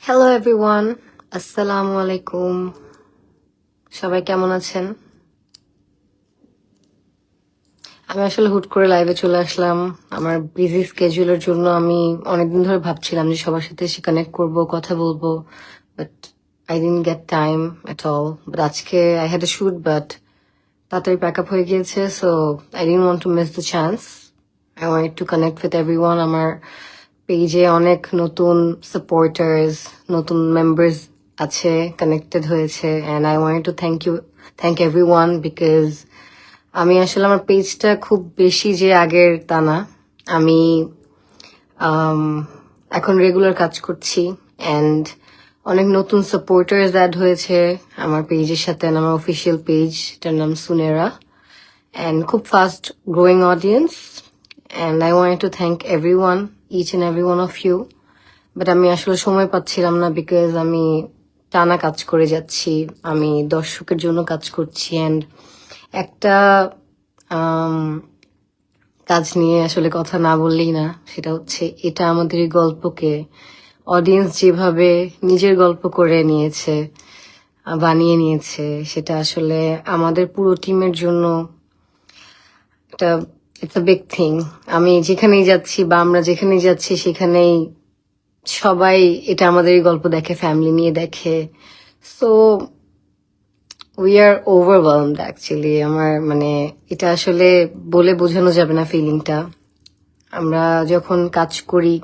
Hello everyone, আসসালামু আলাইকুম। সবাই কেমন আছেন? আমি আসলে হুট করে লাইভে চলে আসলাম। আমার বিজি স্কেজুলের জন্য আমি অনেকদিন ধরে ভাবছিলাম যে সবার সাথে এসে কানেক্ট করবো, কথা বলবো, but I didn't get time at all. But আজকে I had a shoot, but তাড়াতাড়ি প্যাক আপ হয়ে গিয়েছে, so I didn't want to miss the chance. I want to connect with everyone. আমার পেজে অনেক নতুন সাপোর্টার্স, নতুন মেম্বার্স আছে, কানেক্টেড হয়েছে, and I want two thank everyone because আমি আসলে আমার পেজটা খুব বেশি যে আগের তা না। আমি আম, এখন রেগুলার কাজ করছি, অ্যান্ড অনেক নতুন সাপোর্টার্স অ্যাড হয়েছে আমার পেজের সাথে। আমার অফিসিয়াল পেজ, এটার নাম সুনেরা, and খুব fast growing audience, and I wanted to thank everyone, each and every one of you. But আমি আসলে সময় পাচ্ছিলাম না বিকজ আমি টানা কাজ করে যাচ্ছি। আমি দর্শকের জন্য কাজ করছি, অ্যান্ড একটা কাজ নিয়ে আসলে কথা না বললেই না। সেটা হচ্ছে, এটা আমাদের এই গল্পকে অডিয়েন্স যেভাবে নিজের গল্প করে নিয়েছে, বানিয়ে নিয়েছে, সেটা আসলে আমাদের পুরো টিমের জন্য একটা ইটস আ বিগ থিং। আমি যেখানেই যাচ্ছি বা আমরা যেখানেই যাচ্ছি সেখানেই সবাই এটা আমাদের এই গল্প দেখে, ফ্যামিলি নিয়ে দেখে। So we are overwhelmed actually. আমার মানে এটা আসলে বলে বোঝানো যাবে না ফিলিংটা। আমরা যখন কাজ করি,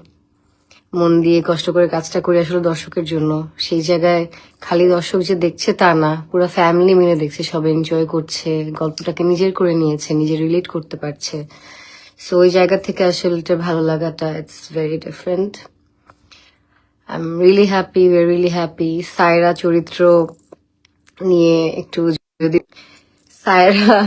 মন দিয়ে কষ্ট করে কাজটা করি আসলে দর্শকের জন্য, সেই জায়গায় খালি দর্শক যে দেখছে তা না, পুরো ফ্যামিলি মিলে দেখছে, সবাই এনজয় করছে, গল্পটাকে নিজের করে নিয়েছে, নিজে রিলেট করতে পারছে। সো ওই জায়গা থেকে আসলে এটা ভালো লাগাটা it's very different. I am really happy, we are really happy. Saira চরিত্র নিয়ে একটু যদি সায়রা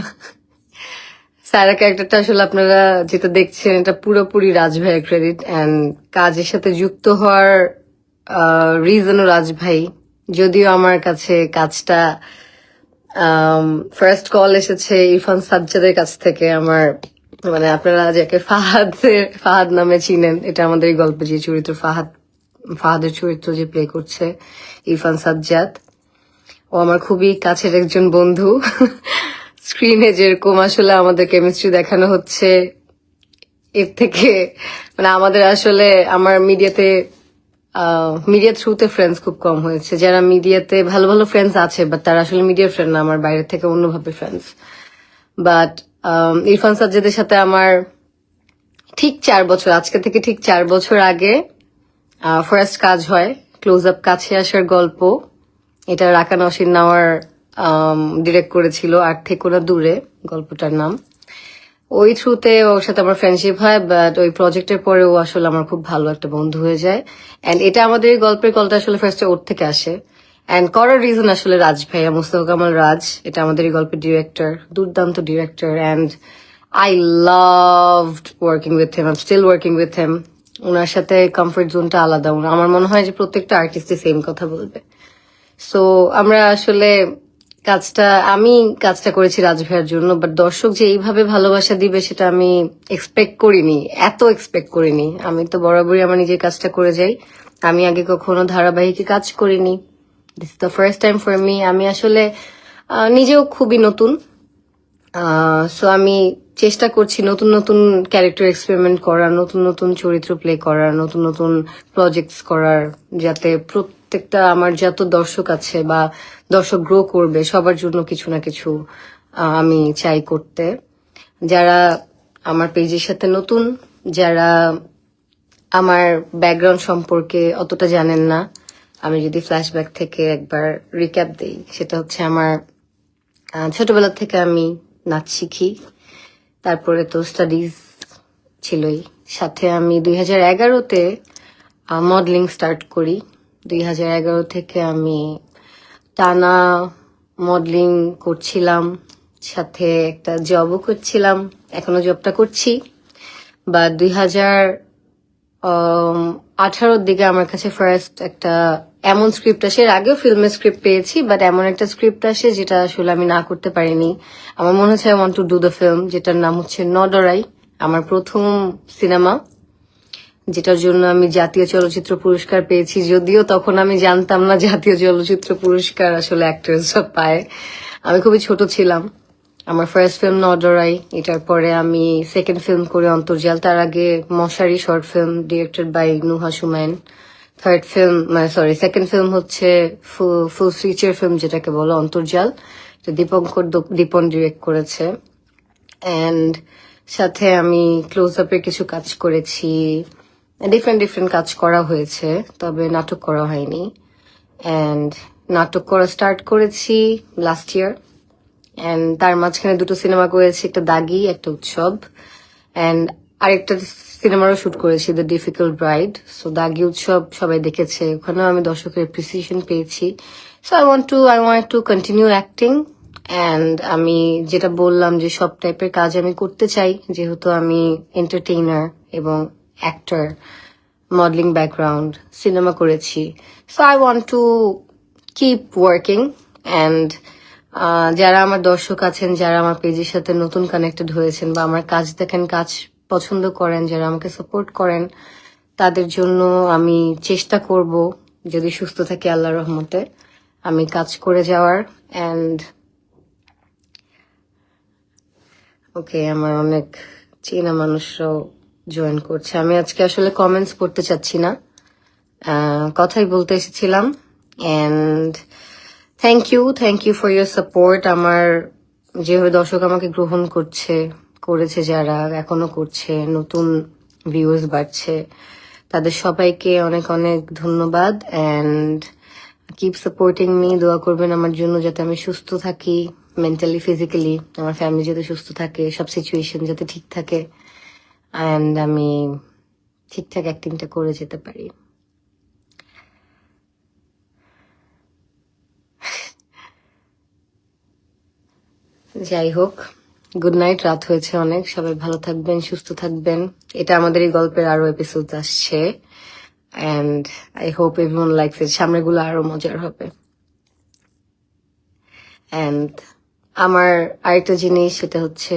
সায়রা ক্যারেক্টারটা আসলে আপনারা যেটা দেখছেন এটা পুরোপুরি রাজ ভাইয়ের ক্রেডিট, অ্যান্ড কাজের সাথে যুক্ত হওয়ার রিজনও রাজ ভাই। যদিও আমার কাছে কাজটা ফার্স্ট কল এসেছে ইরফান সাজ্জাদের কাছ থেকে। আমার মানে আপনারা যাকে ফাহাদ নামে চিনেন, এটা আমাদের এই গল্পে যে চরিত্র ফাহাদের চরিত্র যে প্লে করছে ইরফান সাজ্জাদ, ও আমার খুবই কাছের একজন বন্ধু। স্ক্রিনে যেরকম আসলে আমাদের কেমিস্ট্রি দেখানো হচ্ছে, এর থেকে মানে আমাদের আসলে আমার মিডিয়া থ্রুতে ফ্রেন্ডস খুব কম হয়েছে। যারা মিডিয়াতে ভালো ভালো ফ্রেন্ডস আছে, বাট তারা আসলে মিডিয়ার ফ্রেন্ড না, আমার বাইরে থেকে অন্যভাবে ফ্রেন্ডস। বাট ইরফান সাজ্জাদের সাথে আমার ঠিক 4 বছর, আজকে থেকে ঠিক 4 বছর আগে ফার্স্ট কাজ হয়, ক্লোজ আপ কাছে আসার গল্প। এটা রাকা নসির নাওয়ার ডিরেক্ট করেছিল, আর থেকে না দূরে গল্পটার নাম। ওই থ্রুতে ওর সাথে আমার ফ্রেন্ডশিপ হয়, বাট ওই প্রজেক্টের পরে ও আসলে আমার খুব ভালো একটা বন্ধু হয়ে যায়। অ্যান্ড এটা আমাদের এই গল্পের কলটা আসলে ফার্স্টে ওর থেকে আসে, অ্যান্ড করার রিজন আসলে রাজ ভাইয়া, মুস্তফা কামাল রাজ, এটা আমাদের এই গল্পের ডিরেক্টর, দুর্দান্ত director, and I loved working with him, I am still working with him. ওনার সাথে কমফর্ট জোনটা আলাদা। আমার মনে হয় যে প্রত্যেকটা আর্টিস্টই সেম কথা বলবে। সো আমরা আসলে আমি কাজটা করেছি রাজ ভাইয়ার জন্য, বাট দর্শক যে এইভাবে ভালোবাসা দিবে সেটা আমি এক্সপেক্ট করিনি, এত এক্সপেক্ট করিনি। আমি তো বরাবরই আমার নিজের কাজটা করে যাই। আমি আগে কখনো ধারাবাহিকে কাজ করিনি, this is the first time for me. আমি আসলে নিজেও খুবই নতুন, সো আমি চেষ্টা করছি নতুন নতুন ক্যারেক্টার এক্সপেরিমেন্ট করার, নতুন নতুন চরিত্র প্লে করার, নতুন নতুন প্রজেক্টস করার, যাতে প্রত্যেকটা আমার যত দর্শক আছে বা দর্শক গ্রো করবে সবার জন্য কিছু না কিছু আমি চাই করতে। যারা আমার পেজের সাথে নতুন, যারা আমার ব্যাকগ্রাউন্ড সম্পর্কে অতটা জানেন না, আমি যদি ফ্ল্যাশব্যাক থেকে একবার রিক্যাপ দিই, সেটা হচ্ছে আমার ছোটবেলা থেকে আমি নাচ শিখি, তারপরে তো স্টাডিজ ছিলই, সাথে আমি 2011-তে মডেলিং স্টার্ট করি। 2011 থেকে আমি টানা মডেলিং করছিলাম, সাথে একটা জবও করছিলাম, এখনো জবটা করছি। বা 2018-র দিকে আমার কাছে ফার্স্ট একটা এমন স্ক্রিপ্ট আসে, এর আগেও ফিল্মের স্ক্রিপ্ট পেয়েছি, বাট এমন একটা স্ক্রিপ্ট আসে যেটা আসলে আমি না করতে পারিনি। আমার মনে হচ্ছে I want to do the film, যেটার নাম হচ্ছে নডরাই, আমার প্রথম সিনেমা। যেটার জন্য আমি জাতীয় চলচ্চিত্র পুরস্কার পেয়েছি, যদিও তখন আমি জানতাম না জাতীয় চলচ্চিত্র পুরস্কার আসলে অ্যাক্টরসরা পায়। আমি খুবই ছোট ছিলাম। আমার ফার্স্ট ফিল্ম নডরাই, এটার পরে আমি সেকেন্ড ফিল্ম করি অন্তর্জাল, তার আগে Moshari short film directed by Nuha Sumain. Third film second film হচ্ছে ফুল ফিচার ফিল্ম যেটাকে বলো অন্তর্জাল, দীপন ডিরেক্ট করেছে। অ্যান্ড সাথে আমি ক্লোজ আপের কিছু কাজ করেছি, ডিফারেন্ট কাজ করা হয়েছে, তবে নাটক করা হয়নি। অ্যান্ড নাটক করা স্টার্ট করেছি লাস্ট ইয়ার। অ্যান্ড তার মাঝখানে দুটো সিনেমা করেছি, একটা দাগি, একটা উৎসব। অ্যান্ড আরেকটা সিনেমারও শুট করেছি, দ্য ডিফিকাল্ট ব্রাইড। সো দাগি উৎসব সবাই দেখেছে, ওখানেও আমি দর্শকের অ্যাপ্রিসিয়েশন পেয়েছি। So I want to continue acting. And আমি যেটা বললাম যে সব টাইপের কাজ আমি করতে চাই, যেহেতু আমি এন্টারটেইনার এবং অ্যাক্টর, মডেলিং ব্যাকগ্রাউন্ড, সিনেমা করেছি। So I want to keep working. And যারা আমার দর্শক আছেন, যারা আমার পেজের সাথে নতুন কানেক্টেড হয়েছেন বা আমার কাজ দেখেন, কাজ পছন্দ করেন, যারা আমাকে সাপোর্ট করেন, তাদের জন্য আমি চেষ্টা করব, যদি সুস্থ থাকি আল্লাহর রহমতে, আমি কাজ করে যাওয়ার। অ্যান্ড ওকে, আমার অনেক চেনা মানুষরাও জয়েন করছে। আমি আজকে আসলে কমেন্টস পড়তে চাচ্ছি না, কথাই বলতে এসেছিলাম। And thank you for your support. আমার যেভাবে দর্শক আমাকে গ্রহণ করেছে, যারা এখনো করছে, নতুন ভিউজ বাড়ছে, তাদের সবাইকে অনেক অনেক ধন্যবাদ। অ্যান্ড কিপ সাপোর্টিং মি, দোয়া করবেন আমার জন্য যাতে আমি সুস্থ থাকি, মেন্টালি ফিজিক্যালি, আমার ফ্যামিলি যাতে সুস্থ থাকে, সব সিচুয়েশন যাতে ঠিক থাকে, অ্যান্ড আমি ঠিকঠাক অ্যাক্টিংটা করে যেতে পারি। যাই হোক, গুড নাইট, রাত হয়েছে অনেক, সবাই ভালো থাকবেন, সুস্থ থাকবেন। এটা আমাদের এই গল্পের আরো এপিসোড আসছে, and I hope everyone likes it. সামনেগুলো আরো মজার হবে। অ্যান্ড আমার আরেকটা জিনিস, সেটা হচ্ছে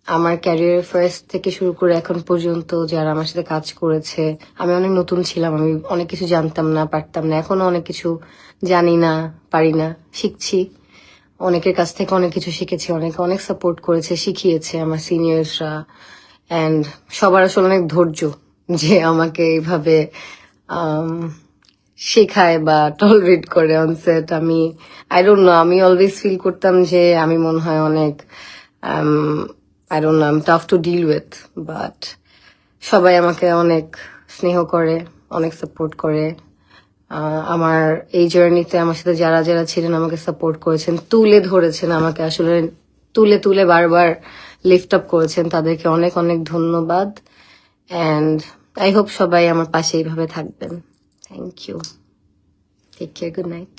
আমার ক্যারিয়ার ফার্স্ট থেকে শুরু করে এখন পর্যন্ত যারা আমার সাথে কাজ করেছে, আমি অনেক নতুন ছিলাম, আমি অনেক কিছু জানতাম না, পারতাম না, এখনো অনেক কিছু জানি না, পারি না, শিখছি। অনেকের কাছ থেকে অনেক কিছু শিখেছি, অনেকে অনেক সাপোর্ট করেছে, শিখিয়েছে আমার সিনিয়র্সরা। অ্যান্ড সবার আসলে অনেক ধৈর্য যে আমাকে এইভাবে শেখায় বা টলারেট করে অনসেট। আই ডোন্ট নো, আমি অলওয়েজ ফিল করতাম যে আমি মনে হয় অনেক I don't know, I am tough to deal with, but সবাই আমাকে অনেক স্নেহ করে, অনেক সাপোর্ট করে। আমার এই জার্নিতে আমার সাথে যারা যারা ছিলেন, আমাকে সাপোর্ট করেছেন, তুলে ধরেছেন, আমাকে আসলে তুলে তুলে বারবার লিফট আপ করেছেন, তাদেরকে অনেক অনেক ধন্যবাদ। অ্যান্ড আই হোপ সবাই আমার পাশে এইভাবে থাকবেন। Thank you, take care, good night.